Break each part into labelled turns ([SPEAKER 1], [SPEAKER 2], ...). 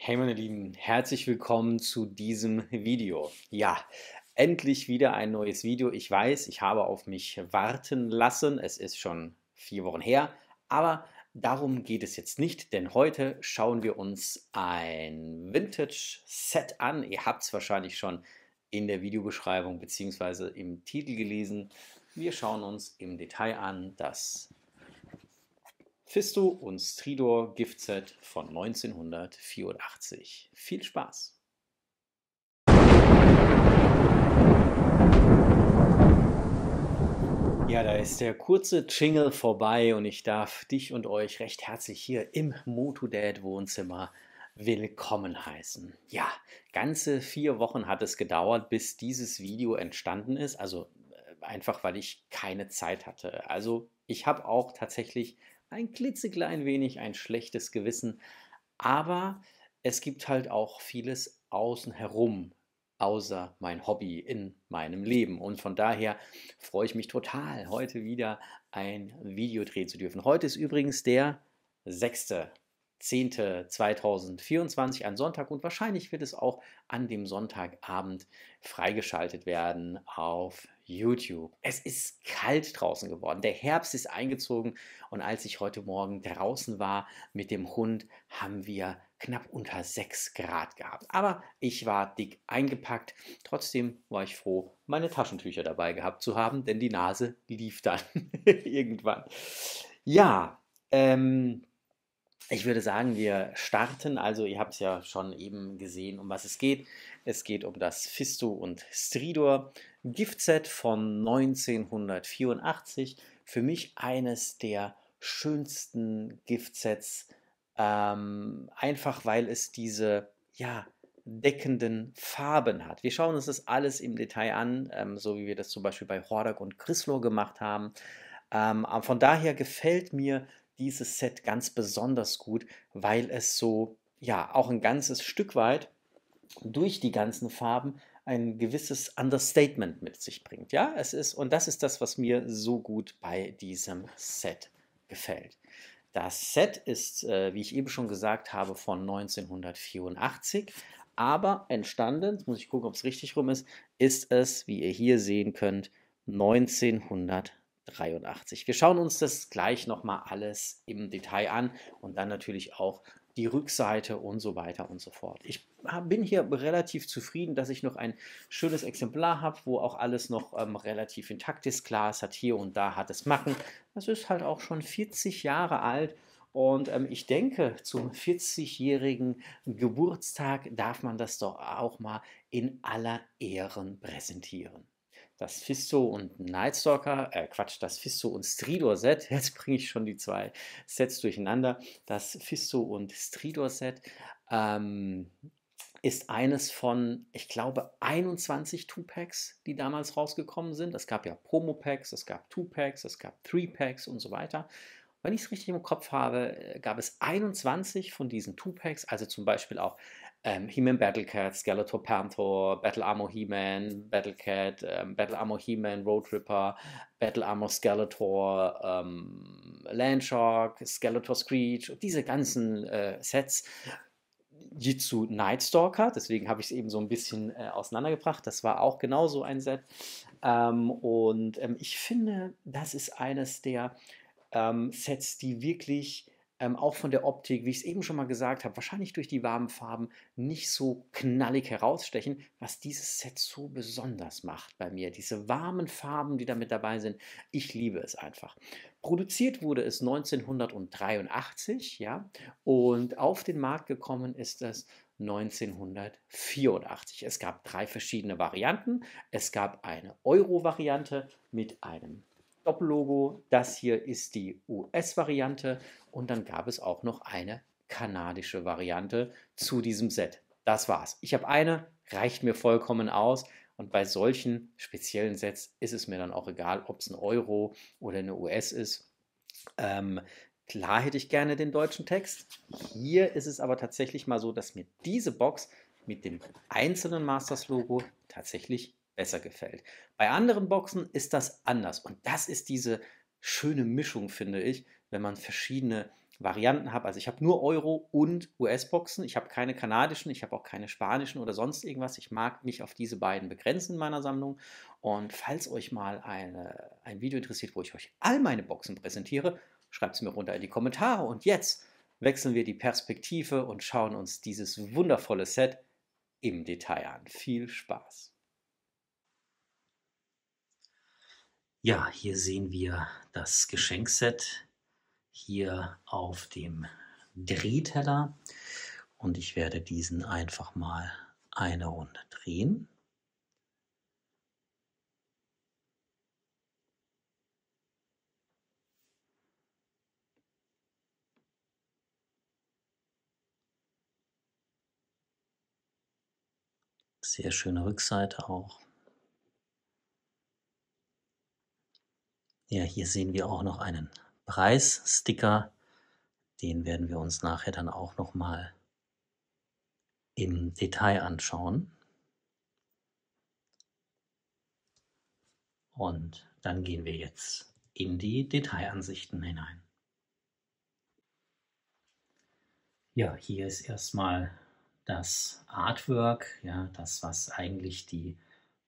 [SPEAKER 1] Hey meine Lieben, herzlich willkommen zu diesem Video. Ja, endlich wieder ein neues Video. Ich weiß, ich habe auf mich warten lassen. Es ist schon 4 Wochen her, aber darum geht es jetzt nicht, denn heute schauen wir uns ein Vintage-Set an. Ihr habt es wahrscheinlich schon in der Videobeschreibung bzw. im Titel gelesen. Wir schauen uns im Detail an das Fisto und Stridor Giftset von 1984. Viel Spaß! Ja, da ist der kurze Jingle vorbei und ich darf dich und euch recht herzlich hier im Motodad Wohnzimmer willkommen heißen. Ja, ganze 4 Wochen hat es gedauert, bis dieses Video entstanden ist. Also einfach, weil ich keine Zeit hatte. Also ich habe auch tatsächlich ein klitzeklein wenig ein schlechtes Gewissen, aber es gibt halt auch vieles außen herum, außer mein Hobby in meinem Leben. Und von daher freue ich mich total, heute wieder ein Video drehen zu dürfen. Heute ist übrigens der 6.10.2024, ein Sonntag, und wahrscheinlich wird es auch an dem Sonntagabend freigeschaltet werden auf YouTube. Es ist kalt draußen geworden. Der Herbst ist eingezogen und als ich heute Morgen draußen war mit dem Hund, haben wir knapp unter 6 Grad gehabt. Aber ich war dick eingepackt. Trotzdem war ich froh, meine Taschentücher dabei gehabt zu haben, denn die Nase lief dann irgendwann. Ja, ich würde sagen, wir starten. Also, ihr habt es ja schon eben gesehen, um was es geht. Es geht um das Fisto und Stridor Giftset von 1984. Für mich eines der schönsten Giftsets, einfach weil es diese, ja, deckenden Farben hat. Wir schauen uns das alles im Detail an, so wie wir das zum Beispiel bei Hordak und Chryslor gemacht haben. Aber von daher gefällt mir dieses Set ganz besonders gut, weil es so, ja, auch ein ganzes Stück weit durch die ganzen Farben ein gewisses Understatement mit sich bringt. Ja, es ist, und das ist das, was mir so gut bei diesem Set gefällt. Das Set ist, wie ich eben schon gesagt habe, von 1984, aber entstanden, jetzt muss ich gucken, ob es richtig rum ist es, wie ihr hier sehen könnt, 1983. Wir schauen uns das gleich nochmal alles im Detail an und dann natürlich auch die Rückseite und so weiter und so fort. Ich bin hier relativ zufrieden, dass ich noch ein schönes Exemplar habe, wo auch alles noch relativ intakt ist. Klar, es hat hier und da hat es Macken. Das ist halt auch schon 40 Jahre alt. Und ich denke, zum 40-jährigen Geburtstag darf man das doch auch mal in aller Ehren präsentieren. Das Fisto und Nightstalker, Quatsch, das Fisto und Stridor Set, jetzt bringe ich schon die zwei Sets durcheinander. Das Fisto und Stridor Set ähm, ist eines von, ich glaube, 21 Two-Packs, die damals rausgekommen sind. Es gab ja Promo-Packs, es gab Two-Packs, es gab Three-Packs und so weiter. Wenn ich es richtig im Kopf habe, gab es 21 von diesen Two-Packs, also zum Beispiel auch He-Man Battlecat, Skeletor Panther, Battle Armor He-Man, Battlecat, Battle Armor He-Man, Road Ripper, Battle Armor Skeletor, Landshark, Skeletor Screech, diese ganzen Sets. Jitsu Nightstalker, deswegen habe ich es eben so ein bisschen auseinandergebracht. Das war auch genauso ein Set. Ich finde, das ist eines der Sets, die wirklich auch von der Optik, wie ich es eben schon mal gesagt habe, wahrscheinlich durch die warmen Farben nicht so knallig herausstechen, was dieses Set so besonders macht bei mir. Diese warmen Farben, die da mit dabei sind, ich liebe es einfach. Produziert wurde es 1983, ja, und auf den Markt gekommen ist es 1984. Es gab 3 verschiedene Varianten. Es gab eine Euro-Variante mit einem Doppellogo. Das hier ist die US-Variante und dann gab es auch noch eine kanadische Variante zu diesem Set. Das war's. Ich habe eine, reicht mir vollkommen aus. Und bei solchen speziellen Sets ist es mir dann auch egal, ob es ein Euro oder eine US ist. Ähm, klar hätte ich gerne den deutschen Text. Hier ist es aber tatsächlich mal so, dass mir diese Box mit dem einzelnen Masters-Logo tatsächlich besser gefällt. Bei anderen Boxen ist das anders. Und das ist diese schöne Mischung, finde ich, wenn man verschiedene Varianten habe. Also ich habe nur Euro- und US-Boxen. Ich habe keine kanadischen, ich habe auch keine spanischen oder sonst irgendwas. Ich mag mich auf diese beiden begrenzen in meiner Sammlung. Und falls euch mal ein Video interessiert, wo ich euch all meine Boxen präsentiere, schreibt es mir runter in die Kommentare. Und jetzt wechseln wir die Perspektive und schauen uns dieses wundervolle Set im Detail an. Viel Spaß! Ja, hier sehen wir das Geschenkset hier auf dem Drehteller und ich werde diesen einfach mal eine Runde drehen. Sehr schöne Rückseite auch. Ja, hier sehen wir auch noch einen Preissticker. Den werden wir uns nachher dann auch noch mal im Detail anschauen. Und dann gehen wir jetzt in die Detailansichten hinein. Ja, hier ist erstmal das Artwork, ja, das, was eigentlich die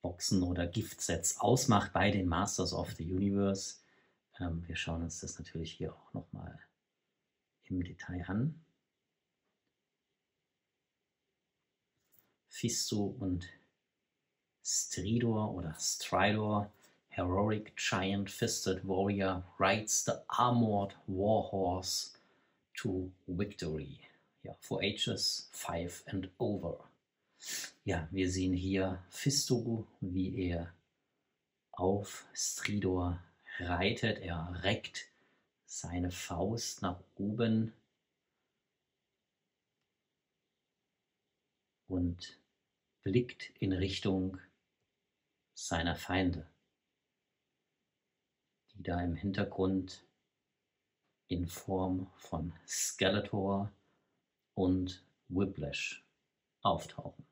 [SPEAKER 1] Boxen oder Giftsets ausmacht bei den Masters of the Universe. Wir schauen uns das natürlich hier auch nochmal im Detail an. Fisto und Stridor oder Stridor, Heroic Giant Fisted Warrior, rides the armored warhorse to victory. Ja, for ages 5 and over. Ja, wir sehen hier Fisto, wie er auf Stridor reitet. Er reckt seine Faust nach oben und blickt in Richtung seiner Feinde, die da im Hintergrund in Form von Skeletor und Whiplash auftauchen.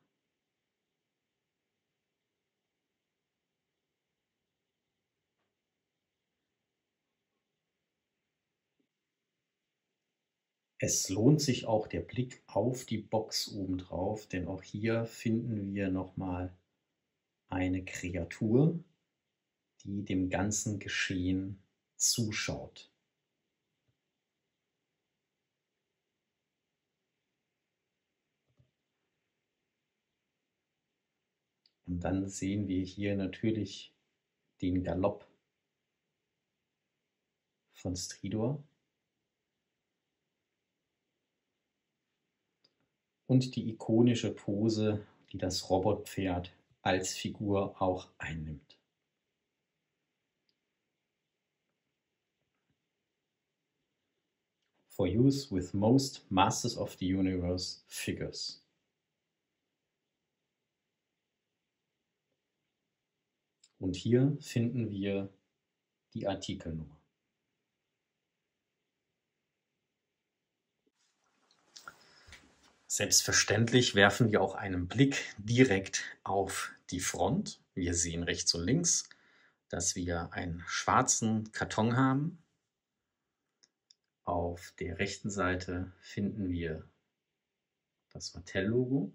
[SPEAKER 1] Es lohnt sich auch der Blick auf die Box obendrauf, denn auch hier finden wir nochmal eine Kreatur, die dem ganzen Geschehen zuschaut. Und dann sehen wir hier natürlich den Galopp von Stridor und die ikonische Pose, die das Robotpferd als Figur auch einnimmt. For use with most Masters of the Universe figures. Und hier finden wir die Artikelnummer. Selbstverständlich werfen wir auch einen Blick direkt auf die Front. Wir sehen rechts und links, dass wir einen schwarzen Karton haben. Auf der rechten Seite finden wir das Mattel-Logo.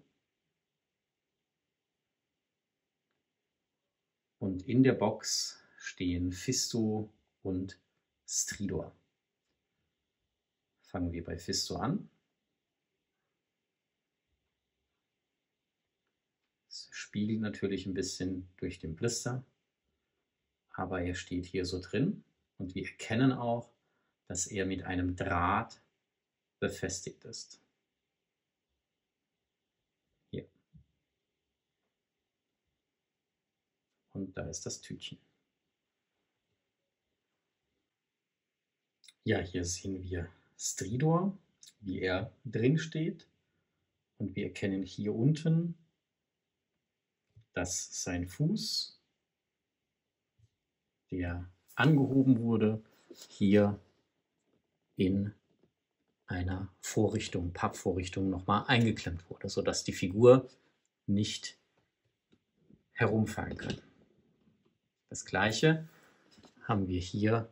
[SPEAKER 1] Und in der Box stehen Fisto und Stridor. Fangen wir bei Fisto an. Es spiegelt natürlich ein bisschen durch den Blister, aber er steht hier so drin und wir erkennen auch, dass er mit einem Draht befestigt ist. Hier. Und da ist das Tütchen. Ja, hier sehen wir Stridor, wie er drin steht. Und wir erkennen hier unten, dass sein Fuß, der angehoben wurde, hier in einer Vorrichtung, Pappvorrichtung nochmal eingeklemmt wurde, sodass die Figur nicht herumfallen kann. Das gleiche haben wir hier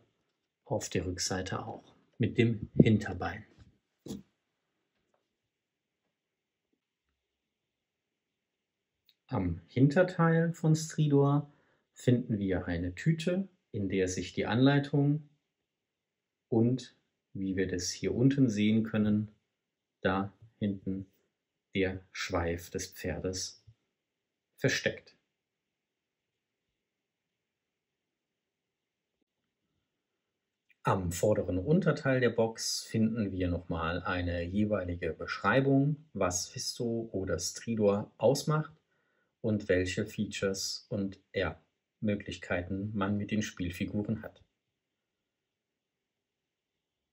[SPEAKER 1] auf der Rückseite auch. mit dem Hinterbein. Am Hinterteil von Stridor finden wir eine Tüte, in der sich die Anleitung und, wie wir das hier unten sehen können, da hinten der Schweif des Pferdes versteckt. Am vorderen Unterteil der Box finden wir nochmal eine jeweilige Beschreibung, was Fisto oder Stridor ausmacht und welche Features und Möglichkeiten man mit den Spielfiguren hat.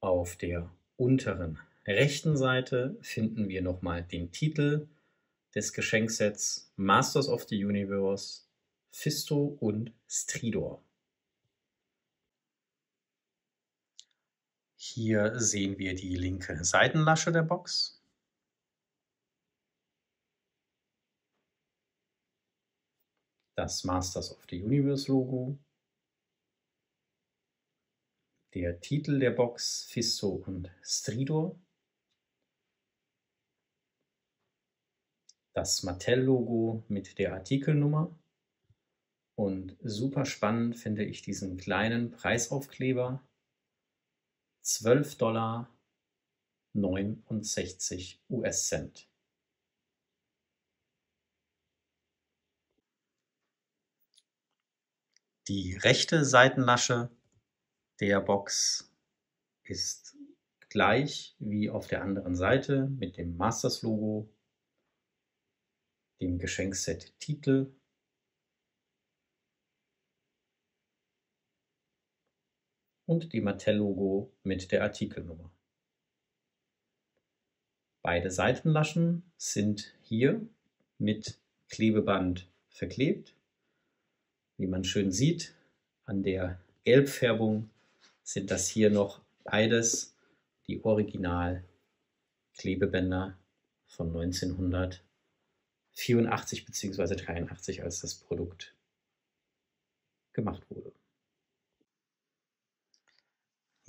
[SPEAKER 1] Auf der unteren rechten Seite finden wir nochmal den Titel des Geschenksets Masters of the Universe, Fisto und Stridor. Hier sehen wir die linke Seitenlasche der Box. Das Masters of the Universe Logo. Der Titel der Box Fisto und Stridor. Das Mattel-Logo mit der Artikelnummer. Und super spannend finde ich diesen kleinen Preisaufkleber. $12,69 US-Cent. Die rechte Seitenlasche der Box ist gleich wie auf der anderen Seite mit dem Masters-Logo, dem Geschenkset-Titel und dem Mattel-Logo mit der Artikelnummer. Beide Seitenlaschen sind hier mit Klebeband verklebt. Wie man schön sieht, an der Gelbfärbung sind das hier noch beides die Original-Klebebänder von 1984 bzw. 83, als das Produkt gemacht wurde.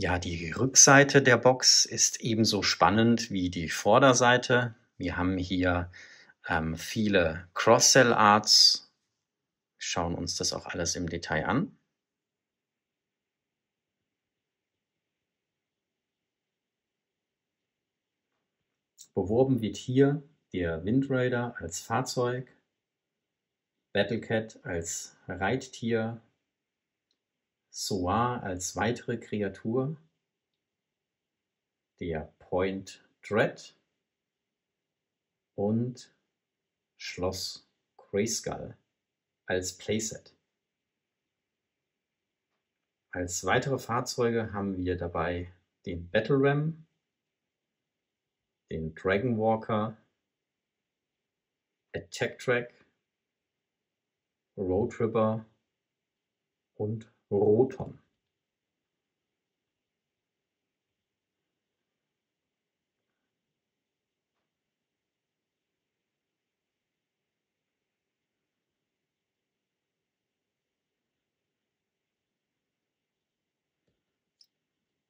[SPEAKER 1] Ja, die Rückseite der Box ist ebenso spannend wie die Vorderseite. Wir haben hier viele Cross-Cell-Arts. Wir schauen uns das auch alles im Detail an. Beworben wird hier der Wind Raider als Fahrzeug, Battlecat als Reittier, Soar als weitere Kreatur, der Point Dread und Schloss Grayskull als Playset. Als weitere Fahrzeuge haben wir dabei den Battle Ram, den Dragon Walker, Attack Track, Road Tripper und Roton.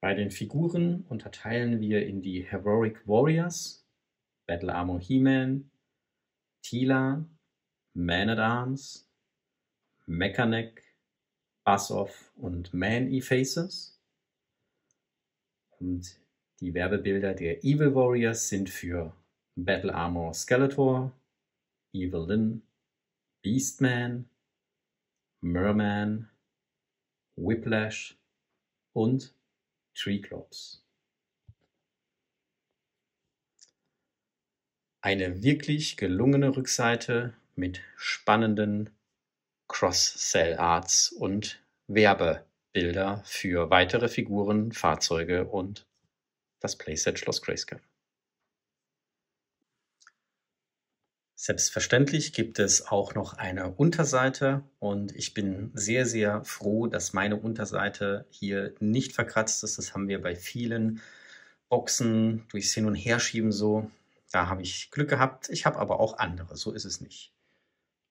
[SPEAKER 1] Bei den Figuren unterteilen wir in die Heroic Warriors, Battle Armor He-Man, Teela, Man-at-Arms, Mechanic, Buzz-Off und Man-E-Faces. Und die Werbebilder der Evil Warriors sind für Battle Armor Skeletor, Evil Lyn, Beastman, Merman, Whiplash und Triclops. Eine wirklich gelungene Rückseite mit spannenden Cross-Cell-Arts und Werbebilder für weitere Figuren, Fahrzeuge und das Playset Schloss Grayskull. Selbstverständlich gibt es auch noch eine Unterseite und ich bin sehr, sehr froh, dass meine Unterseite hier nicht verkratzt ist. Das haben wir bei vielen Boxen durchs Hin- und Herschieben so. Da habe ich Glück gehabt. Ich habe aber auch andere, so ist es nicht.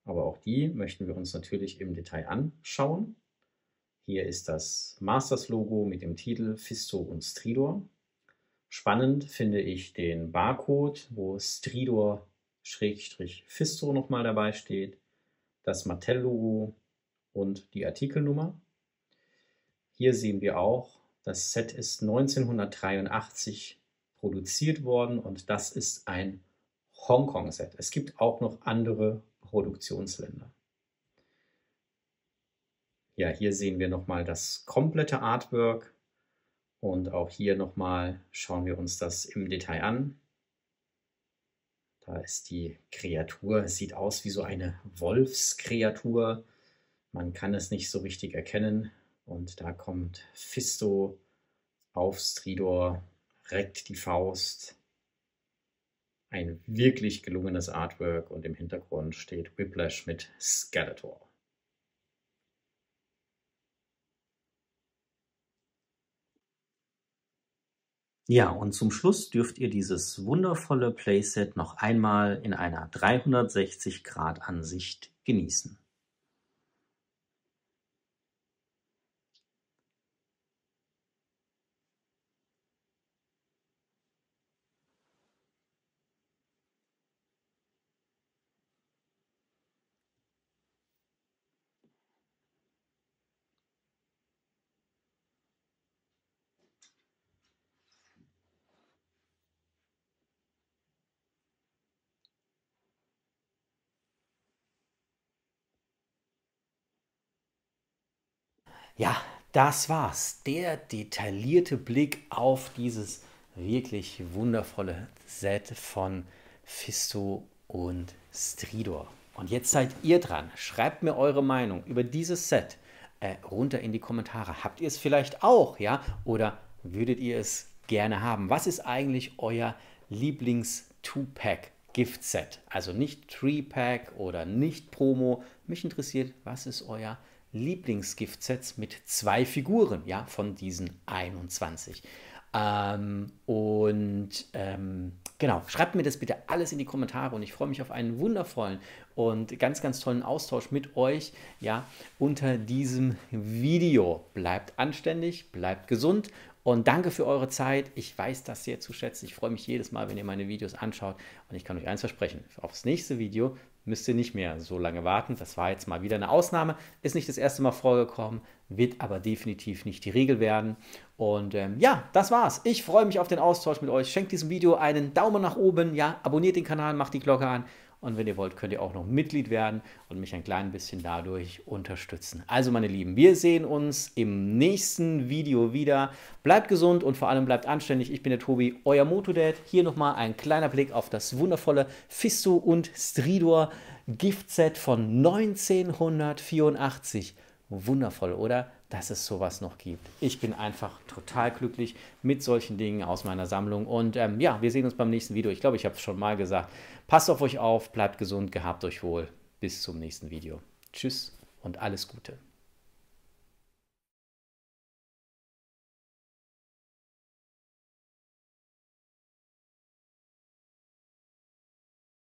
[SPEAKER 1] Aber auch die möchten wir uns natürlich im Detail anschauen. Hier ist das Masters-Logo mit dem Titel Fisto und Stridor. Spannend finde ich den Barcode, wo Stridor-Fisto nochmal dabei steht, das Mattel-Logo und die Artikelnummer. Hier sehen wir auch, das Set ist 1983 produziert worden und das ist ein Hongkong-Set. Es gibt auch noch andere Produktionsländer. Ja, hier sehen wir nochmal das komplette Artwork und auch hier nochmal schauen wir uns das im Detail an. Da ist die Kreatur, es sieht aus wie so eine Wolfskreatur. Man kann es nicht so richtig erkennen. Und da kommt Fisto auf Stridor, reckt die Faust. Ein wirklich gelungenes Artwork und im Hintergrund steht Whiplash mit Skeletor. Ja, und zum Schluss dürft ihr dieses wundervolle Playset noch einmal in einer 360-Grad-Ansicht genießen. Ja, das war's. Der detaillierte Blick auf dieses wirklich wundervolle Set von Fisto und Stridor. Und jetzt seid ihr dran. Schreibt mir eure Meinung über dieses Set runter in die Kommentare. Habt ihr es vielleicht auch, ja? Oder würdet ihr es gerne haben? Was ist eigentlich euer Lieblings-Two-Pack Gift-Set? Also nicht Three-Pack oder nicht Promo. Mich interessiert, was ist euer Lieblingsgiftsets mit 2 Figuren, ja, von diesen 21. Genau, schreibt mir das bitte alles in die Kommentare und ich freue mich auf einen wundervollen und ganz, ganz tollen Austausch mit euch, ja, unter diesem Video. Bleibt anständig, bleibt gesund und danke für eure Zeit. Ich weiß das sehr zu schätzen. Ich freue mich jedes Mal, wenn ihr meine Videos anschaut und ich kann euch eins versprechen, aufs nächste Video müsst ihr nicht mehr so lange warten. Das war jetzt mal wieder eine Ausnahme. Ist nicht das erste Mal vorgekommen, wird aber definitiv nicht die Regel werden. Und ja, das war's. Ich freue mich auf den Austausch mit euch. Schenkt diesem Video einen Daumen nach oben. Ja, abonniert den Kanal, macht die Glocke an. Und wenn ihr wollt, könnt ihr auch noch Mitglied werden und mich ein klein bisschen dadurch unterstützen. Also meine Lieben, wir sehen uns im nächsten Video wieder. Bleibt gesund und vor allem bleibt anständig. Ich bin der Tobi, euer Motodad. Hier nochmal ein kleiner Blick auf das wundervolle Fisto und Stridor Giftset von 1984. Wundervoll, oder? Dass es sowas noch gibt. Ich bin einfach total glücklich mit solchen Dingen aus meiner Sammlung. Und ja, wir sehen uns beim nächsten Video. Ich glaube, ich habe es schon mal gesagt. Passt auf euch auf, bleibt gesund, gehabt euch wohl. Bis zum nächsten Video. Tschüss und alles Gute.